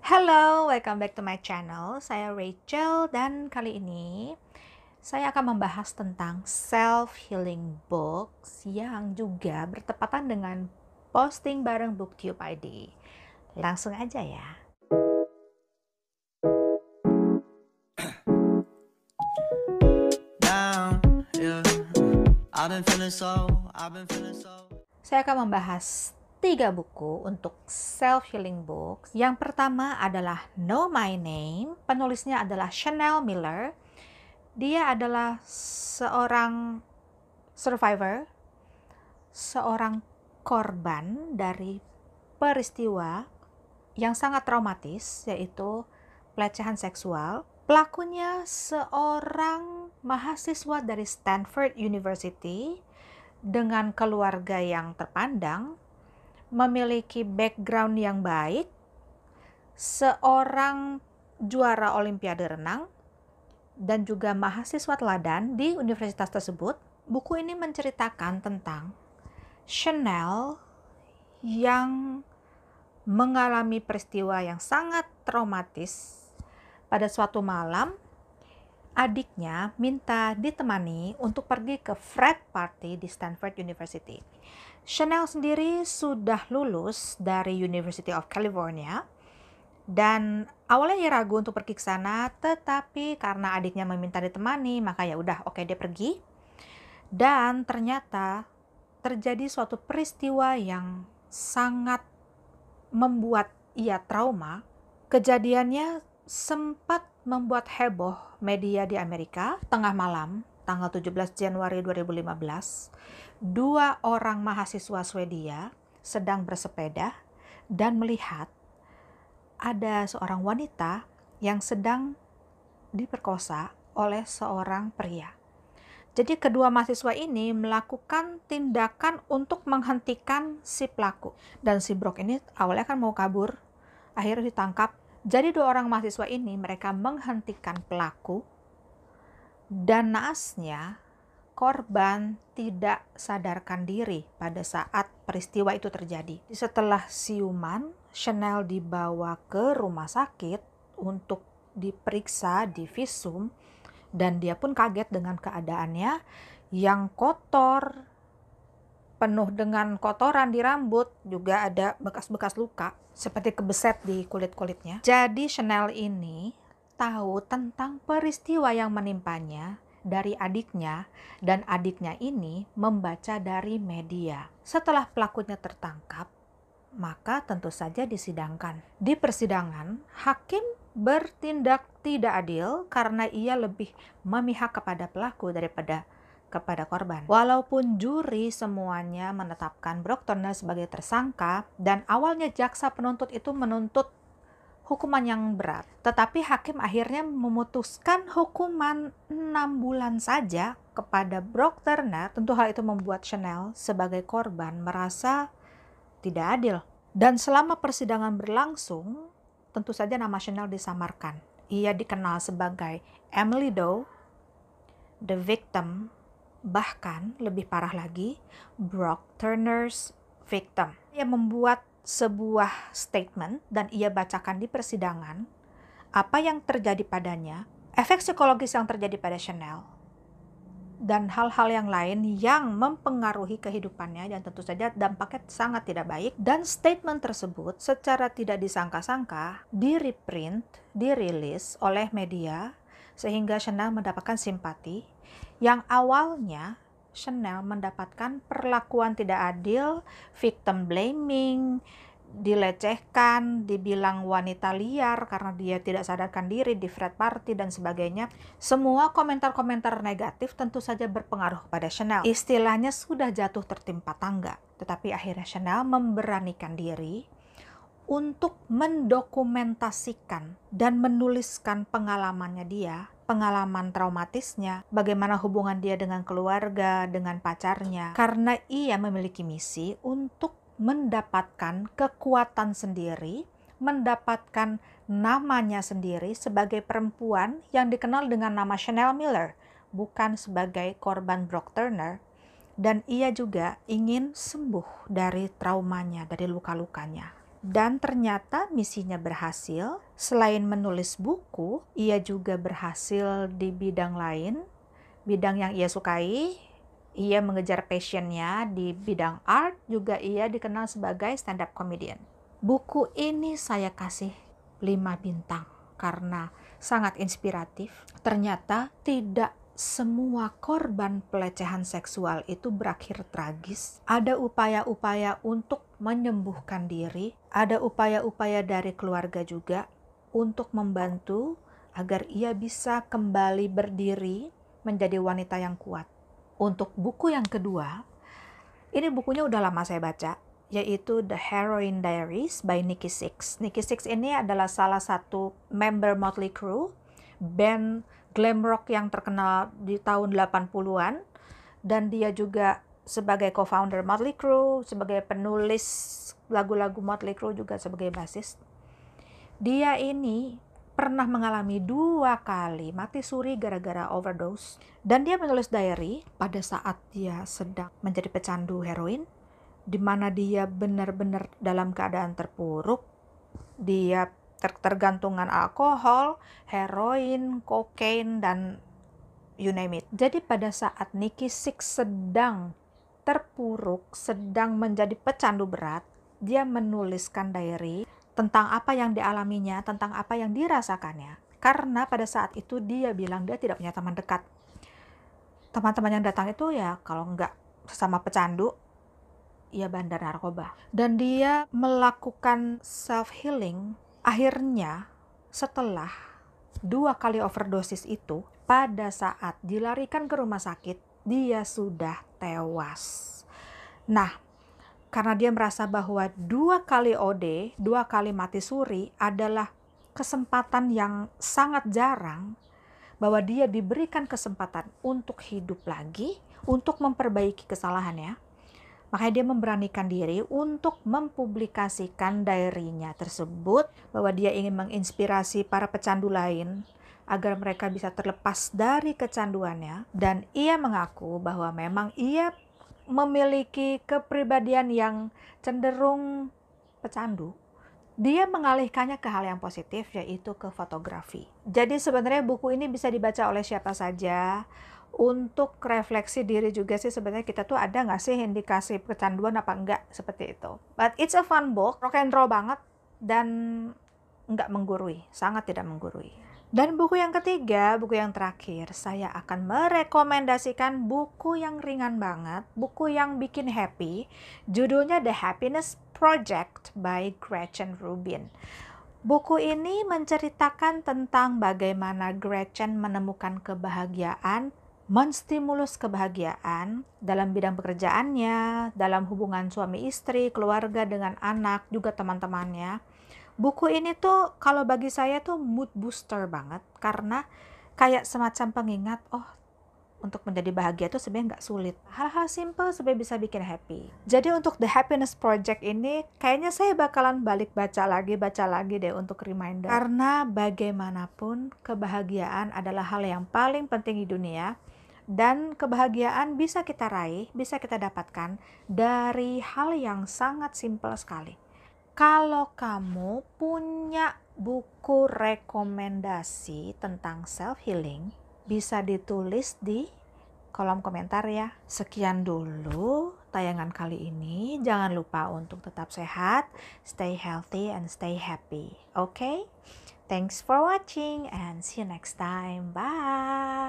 Hello, welcome back to my channel. Saya Rachel dan kali ini saya akan membahas tentang self-healing books yang juga bertepatan dengan posting bareng BookTube ID. Langsung aja ya. Saya akan membahas 3 buku untuk self-healing books. Yang pertama adalah Know My Name, penulisnya adalah Chanel Miller. Dia adalah seorang survivor, seorang korban dari peristiwa yang sangat traumatis, yaitu pelecehan seksual. Pelakunya seorang mahasiswa dari Stanford University dengan keluarga yang terpandang, memiliki background yang baik, seorang juara olimpiade renang, dan juga mahasiswa teladan di universitas tersebut. Buku ini menceritakan tentang Chanel yang mengalami peristiwa yang sangat traumatis. Pada suatu malam, adiknya minta ditemani untuk pergi ke frat party di Stanford University. Chanel sendiri sudah lulus dari University of California dan awalnya ia ragu untuk pergi ke sana, tetapi karena adiknya meminta ditemani, maka ya udah, oke, dia pergi. Dan ternyata terjadi suatu peristiwa yang sangat membuat ia trauma. Kejadiannya sempat membuat heboh media di Amerika. Tengah malam, tanggal 17 Januari 2015, 2 orang mahasiswa Swedia sedang bersepeda dan melihat ada seorang wanita yang sedang diperkosa oleh seorang pria. Jadi kedua mahasiswa ini melakukan tindakan untuk menghentikan si pelaku. Dan si Brok ini awalnya kan mau kabur, akhirnya ditangkap. Jadi 2 orang mahasiswa ini mereka menghentikan pelaku, dan naasnya korban tidak sadarkan diri pada saat peristiwa itu terjadi. Setelah siuman, Chanel dibawa ke rumah sakit untuk diperiksa, divisum, dan dia pun kaget dengan keadaannya yang kotor, penuh dengan kotoran di rambut, juga ada bekas-bekas luka seperti kebeset di kulit-kulitnya. Jadi Chanel ini tahu tentang peristiwa yang menimpanya dari adiknya, dan adiknya ini membaca dari media. Setelah pelakunya tertangkap, maka tentu saja disidangkan. Di persidangan, hakim bertindak tidak adil karena ia lebih memihak kepada pelaku daripada kepada korban. Walaupun juri semuanya menetapkan Brooke Turner sebagai tersangka, dan awalnya jaksa penuntut itu menuntut hukuman yang berat, tetapi hakim akhirnya memutuskan hukuman 6 bulan saja kepada Brooke Turner. Tentu hal itu membuat Chanel sebagai korban merasa tidak adil. Dan selama persidangan berlangsung, tentu saja nama Chanel disamarkan. Ia dikenal sebagai Emily Doe, the victim, bahkan lebih parah lagi, Brooke Turner's victim. Ia membuat sebuah statement dan ia bacakan di persidangan apa yang terjadi padanya, efek psikologis yang terjadi pada Chanel, dan hal-hal yang lain yang mempengaruhi kehidupannya, dan tentu saja dampaknya sangat tidak baik. Dan statement tersebut secara tidak disangka-sangka di-reprint, dirilis oleh media, sehingga Chanel mendapatkan simpati. Yang awalnya Chanel mendapatkan perlakuan tidak adil, victim blaming, dilecehkan, dibilang wanita liar karena dia tidak sadarkan diri di frat party dan sebagainya. Semua komentar-komentar negatif tentu saja berpengaruh pada Chanel. Istilahnya sudah jatuh tertimpa tangga. Tetapi akhirnya Chanel memberanikan diri untuk mendokumentasikan dan menuliskan pengalamannya dia, pengalaman traumatisnya, bagaimana hubungan dia dengan keluarga, dengan pacarnya, karena ia memiliki misi untuk mendapatkan kekuatan sendiri, mendapatkan namanya sendiri sebagai perempuan yang dikenal dengan nama Chanel Miller, bukan sebagai korban Brooke Turner. Dan ia juga ingin sembuh dari traumanya, dari luka-lukanya. Dan ternyata misinya berhasil. Selain menulis buku, ia juga berhasil di bidang lain, bidang yang ia sukai. Ia mengejar passionnya di bidang art, juga ia dikenal sebagai stand-up comedian. Buku ini saya kasih 5 bintang karena sangat inspiratif. Ternyata tidak semua korban pelecehan seksual itu berakhir tragis. Ada upaya-upaya untuk menyembuhkan diri, ada upaya-upaya dari keluarga juga untuk membantu agar ia bisa kembali berdiri menjadi wanita yang kuat. Untuk buku yang kedua, ini bukunya udah lama saya baca, yaitu The Heroin Diaries by Nikki Sixx. Nikki Sixx ini adalah salah satu member Motley Crue, band glam rock yang terkenal di tahun 80-an, dan dia juga sebagai co-founder Motley Crue, sebagai penulis lagu-lagu Motley Crue, juga sebagai bassist. Dia ini pernah mengalami 2 kali mati suri gara-gara overdose, dan dia menulis diary pada saat dia sedang menjadi pecandu heroin, di mana dia benar-benar dalam keadaan terpuruk. Dia tergantungan alkohol, heroin, kokain, dan you name it. Jadi pada saat Nikki Sixx sedang terpuruk, sedang menjadi pecandu berat, dia menuliskan diary tentang apa yang dialaminya, tentang apa yang dirasakannya. Karena pada saat itu dia bilang dia tidak punya teman dekat. Teman-teman yang datang itu ya kalau nggak sesama pecandu, ya bandar narkoba. Dan dia melakukan self-healing. Akhirnya setelah 2 kali overdosis itu, pada saat dilarikan ke rumah sakit, dia sudah tewas. Nah, karena dia merasa bahwa 2 kali OD, 2 kali mati suri adalah kesempatan yang sangat jarang, bahwa dia diberikan kesempatan untuk hidup lagi, untuk memperbaiki kesalahannya. Makanya dia memberanikan diri untuk mempublikasikan diary-nya tersebut, bahwa dia ingin menginspirasi para pecandu lain agar mereka bisa terlepas dari kecanduannya. Dan ia mengaku bahwa memang ia memiliki kepribadian yang cenderung pecandu. Dia mengalihkannya ke hal yang positif, yaitu ke fotografi. Jadi sebenarnya buku ini bisa dibaca oleh siapa saja. Untuk refleksi diri juga sih, sebenarnya kita tuh ada nggak sih indikasi kecanduan apa enggak, seperti itu. But it's a fun book, rock and roll banget, dan nggak menggurui, sangat tidak menggurui. Dan buku yang ketiga, buku yang terakhir, saya akan merekomendasikan buku yang ringan banget, buku yang bikin happy. Judulnya The Happiness Project by Gretchen Rubin. Buku ini menceritakan tentang bagaimana Gretchen menemukan kebahagiaan, menstimulus kebahagiaan dalam bidang pekerjaannya, dalam hubungan suami istri, keluarga dengan anak, juga teman-temannya. Buku ini tuh kalau bagi saya tuh mood booster banget, karena kayak semacam pengingat, oh untuk menjadi bahagia tuh sebenarnya nggak sulit. Hal-hal simple sebenarnya bisa bikin happy. Jadi untuk The Happiness Project ini kayaknya saya bakalan balik baca lagi deh untuk reminder. Karena bagaimanapun kebahagiaan adalah hal yang paling penting di dunia. Dan kebahagiaan bisa kita raih, bisa kita dapatkan dari hal yang sangat simple sekali. Kalau kamu punya buku rekomendasi tentang self-healing, bisa ditulis di kolom komentar ya. Sekian dulu tayangan kali ini. Jangan lupa untuk tetap sehat, stay healthy, and stay happy. Okay? Thanks for watching and see you next time. Bye!